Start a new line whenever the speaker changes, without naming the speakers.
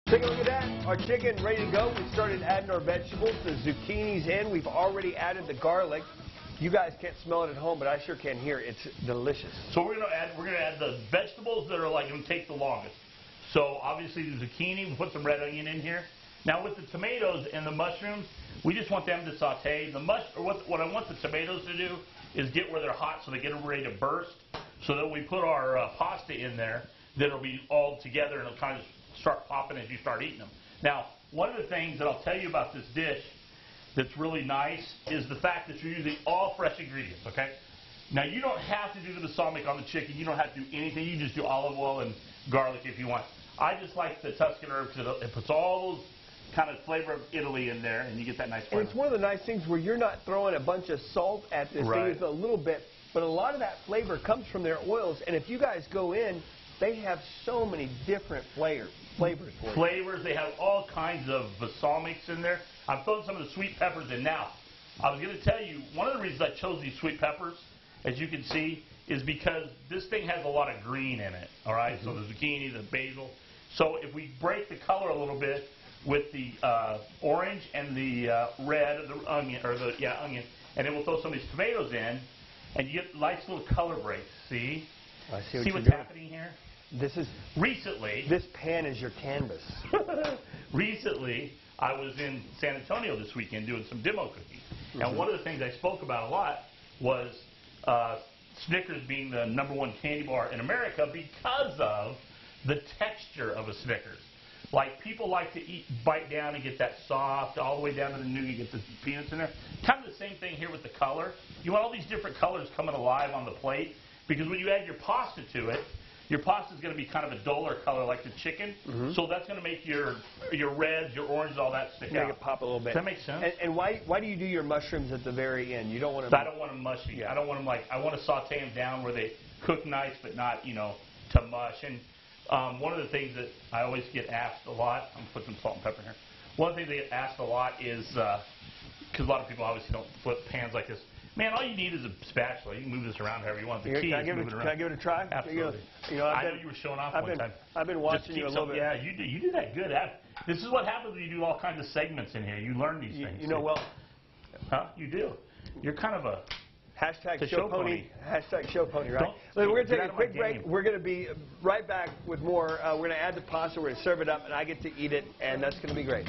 Take a look at that. Our chicken ready to go. We started adding our vegetables. The zucchini's in. We've already added the garlic. You guys can't smell it at home, but I sure can here. It's delicious.
So we're gonna add the vegetables that are like gonna take the longest. So obviously the zucchini, we'll put some red onion in here. Now with the tomatoes and the mushrooms, we just want them to saute. What I want the tomatoes to do is get where they're hot so they get ready to burst. So that we put our pasta in there, then it'll be all together and it'll kind of start popping as you start eating them. Now, one of the things that I'll tell you about this dish that's really nice is the fact that you're using all fresh ingredients, okay? Now, you don't have to do the balsamic on the chicken. You don't have to do anything. You just do olive oil and garlic if you want. I just like the Tuscan herb because it puts all those kind of flavor of Italy in there, and you get that nice flavor.
And it's one of the nice things where you're not throwing a bunch of salt at this thing. It's a little bit, but a lot of that flavor comes from their oils. And if you guys go in, they have so many different flavors for you.
They have all kinds of balsamics in there. I'm throwing some of the sweet peppers in now. I was going to tell you, one of the reasons I chose these sweet peppers, as you can see, is because this thing has a lot of green in it, all right? So the zucchini, the basil. So if we break the color a little bit with the orange and the red, the onion, onion, and then we'll throw some of these tomatoes in, and you get nice little color breaks. See?
I see
what's happening here? This
pan is your canvas.
Recently, I was in San Antonio this weekend doing some demo cooking. And one of the things I spoke about a lot was Snickers being the #1 candy bar in America because of the texture of a Snickers. Like, people like to bite down and get that soft, all the way down to the nougat, get the peanuts in there. Kind of the same thing here with the color. You want all these different colors coming alive on the plate, because when you add your pasta to it, your pasta is going to be kind of a duller color like the chicken. So that's going to make your reds, your oranges, all that stick out.
Make it pop a little bit.
Does that make sense?
And why do you do your mushrooms at the very end? You don't want them.
I don't want them mushy. Yeah. I don't want them I want to saute them down where they cook nice, but not, to mush. And one of the things that I always get asked a lot, I'm going to put some salt and pepper here. One of the things they get asked a lot is, because a lot of people obviously don't flip pans like this. Man, all you need is a spatula. You can move this around however you want. The key is moving it around.
Can I give it a try?
Absolutely. I know you were showing off one time.
I've been watching you a little bit.
Yeah, you do that good. This is what happens when you do all kinds of segments in here. You learn these things.
You know well.
Huh? You do. You're kind of a
show pony. Hashtag show pony, right? We're going to take a quick break. We're going to be right back with more. We're going to add the pasta. We're going to serve it up, and I get to eat it, and that's going to be great.